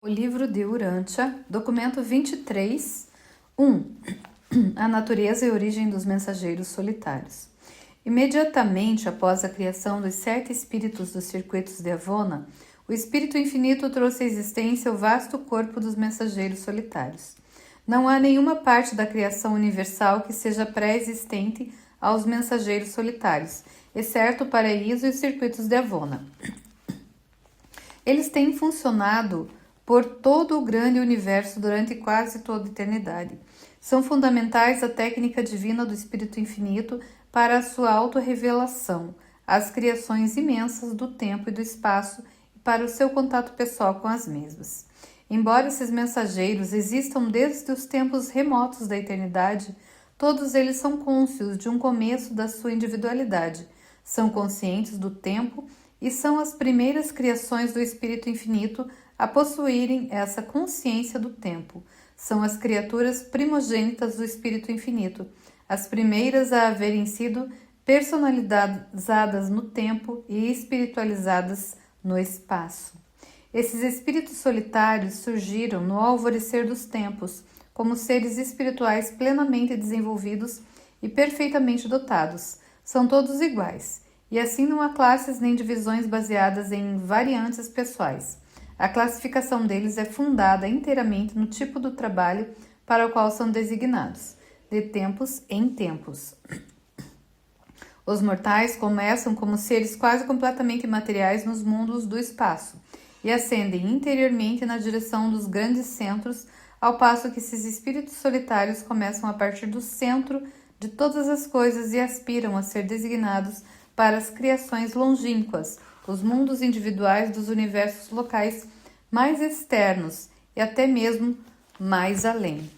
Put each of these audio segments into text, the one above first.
O livro de Urantia, documento 23, 1. A natureza e origem dos mensageiros solitários. Imediatamente após a criação dos 7 espíritos dos circuitos de Avona, o Espírito Infinito trouxe à existência o vasto corpo dos mensageiros solitários. Não há nenhuma parte da criação universal que seja pré-existente aos mensageiros solitários, exceto o paraíso e os circuitos de Avona. Eles têm funcionado por todo o grande universo durante quase toda a eternidade. São fundamentais à técnica divina do Espírito Infinito para a sua autorrevelação, às criações imensas do tempo e do espaço e para o seu contato pessoal com as mesmas. Embora esses mensageiros existam desde os tempos remotos da eternidade, todos eles são cônscios de um começo da sua individualidade, são conscientes do tempo e são as primeiras criações do Espírito Infinito a possuírem essa consciência do tempo. São as criaturas primogênitas do Espírito Infinito, as primeiras a haverem sido personalizadas no tempo e espiritualizadas no espaço. Esses espíritos solitários surgiram no alvorecer dos tempos, como seres espirituais plenamente desenvolvidos e perfeitamente dotados. São todos iguais, e assim não há classes nem divisões baseadas em variantes pessoais. A classificação deles é fundada inteiramente no tipo do trabalho para o qual são designados, de tempos em tempos. Os mortais começam como seres quase completamente materiais nos mundos do espaço e ascendem interiormente na direção dos grandes centros, ao passo que esses espíritos solitários começam a partir do centro de todas as coisas e aspiram a ser designados para as criações longínquas, os mundos individuais dos universos locais mais externos e até mesmo mais além.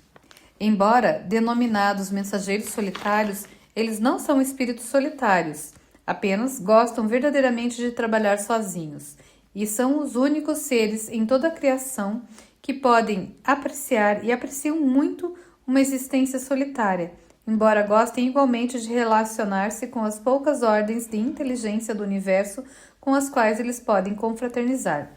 Embora denominados mensageiros solitários, eles não são espíritos solitários, apenas gostam verdadeiramente de trabalhar sozinhos e são os únicos seres em toda a criação que podem apreciar e apreciam muito uma existência solitária, embora gostem igualmente de relacionar-se com as poucas ordens de inteligência do universo com as quais eles podem confraternizar.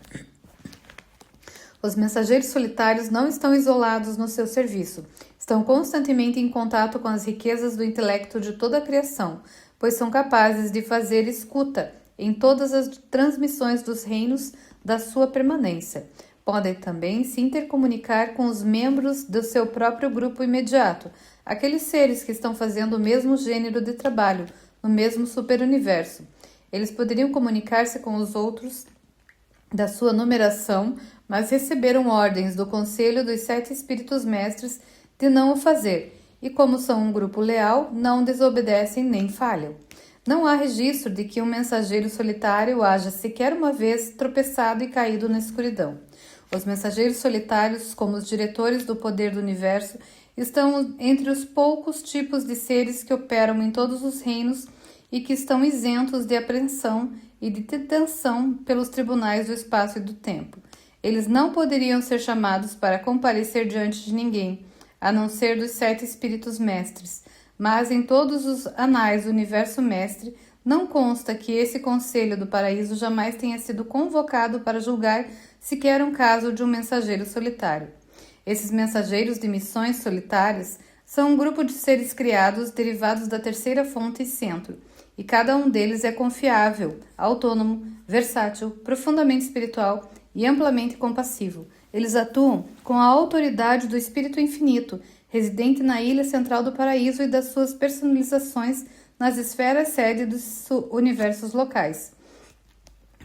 Os mensageiros solitários não estão isolados no seu serviço, estão constantemente em contato com as riquezas do intelecto de toda a criação, pois são capazes de fazer escuta em todas as transmissões dos reinos da sua permanência. Podem também se intercomunicar com os membros do seu próprio grupo imediato, aqueles seres que estão fazendo o mesmo gênero de trabalho, no mesmo superuniverso. Eles poderiam comunicar-se com os outros da sua numeração, mas receberam ordens do Conselho dos 7 Espíritos Mestres de não o fazer, e como são um grupo leal, não desobedecem nem falham. Não há registro de que um mensageiro solitário haja sequer uma vez tropeçado e caído na escuridão. Os mensageiros solitários, como os diretores do poder do universo, estão entre os poucos tipos de seres que operam em todos os reinos e que estão isentos de apreensão e de detenção pelos tribunais do espaço e do tempo. Eles não poderiam ser chamados para comparecer diante de ninguém, a não ser dos 7 espíritos mestres, mas em todos os anais do universo mestre não consta que esse conselho do paraíso jamais tenha sido convocado para julgar sequer um caso de um mensageiro solitário. Esses mensageiros de missões solitárias são um grupo de seres criados derivados da terceira fonte e centro, e cada um deles é confiável, autônomo, versátil, profundamente espiritual e amplamente compassivo. Eles atuam com a autoridade do Espírito Infinito, residente na ilha central do paraíso e das suas personalizações nas esferas sede dos universos locais.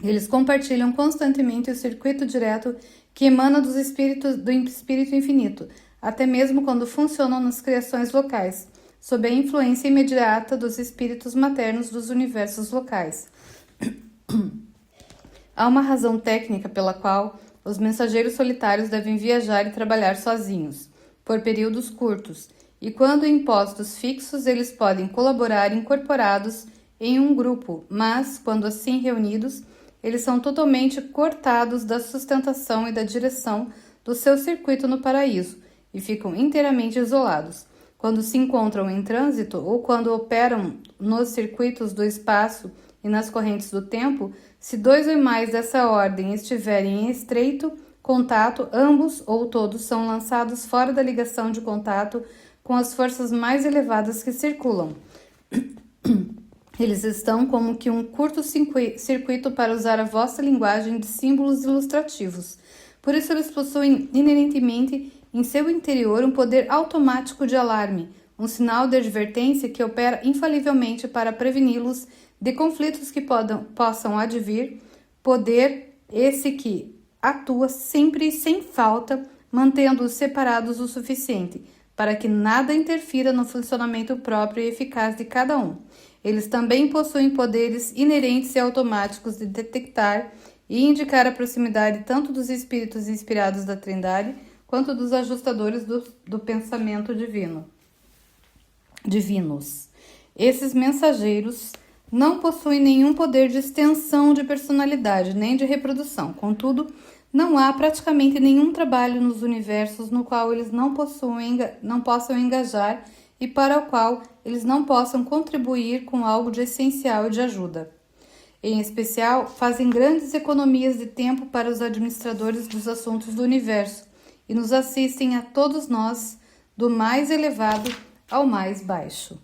Eles compartilham constantemente o circuito direto que emana do Espírito Infinito, até mesmo quando funcionam nas criações locais, sob a influência imediata dos espíritos maternos dos universos locais. Há uma razão técnica pela qual os mensageiros solitários devem viajar e trabalhar sozinhos, por períodos curtos, e quando em postos fixos eles podem colaborar incorporados em um grupo, mas, quando assim reunidos, eles são totalmente cortados da sustentação e da direção do seu circuito no paraíso e ficam inteiramente isolados. Quando se encontram em trânsito ou quando operam nos circuitos do espaço e nas correntes do tempo, se 2 ou mais dessa ordem estiverem em estreito contato, ambos ou todos são lançados fora da ligação de contato com as forças mais elevadas que circulam. Eles estão como que um curto-circuito, para usar a vossa linguagem, de símbolos ilustrativos. Por isso eles possuem inerentemente em seu interior um poder automático de alarme, um sinal de advertência que opera infalivelmente para preveni-los de conflitos que possam advir, poder esse que atua sempre e sem falta, mantendo-os separados o suficiente para que nada interfira no funcionamento próprio e eficaz de cada um. Eles também possuem poderes inerentes e automáticos de detectar e indicar a proximidade tanto dos espíritos inspirados da Trindade quanto dos ajustadores do pensamento divinos. Esses mensageiros não possuem nenhum poder de extensão de personalidade nem de reprodução. Contudo, não há praticamente nenhum trabalho nos universos no qual eles não possam engajar e para o qual eles não possam contribuir com algo de essencial e de ajuda. Em especial, fazem grandes economias de tempo para os administradores dos assuntos do universo e nos assistem a todos nós, do mais elevado ao mais baixo.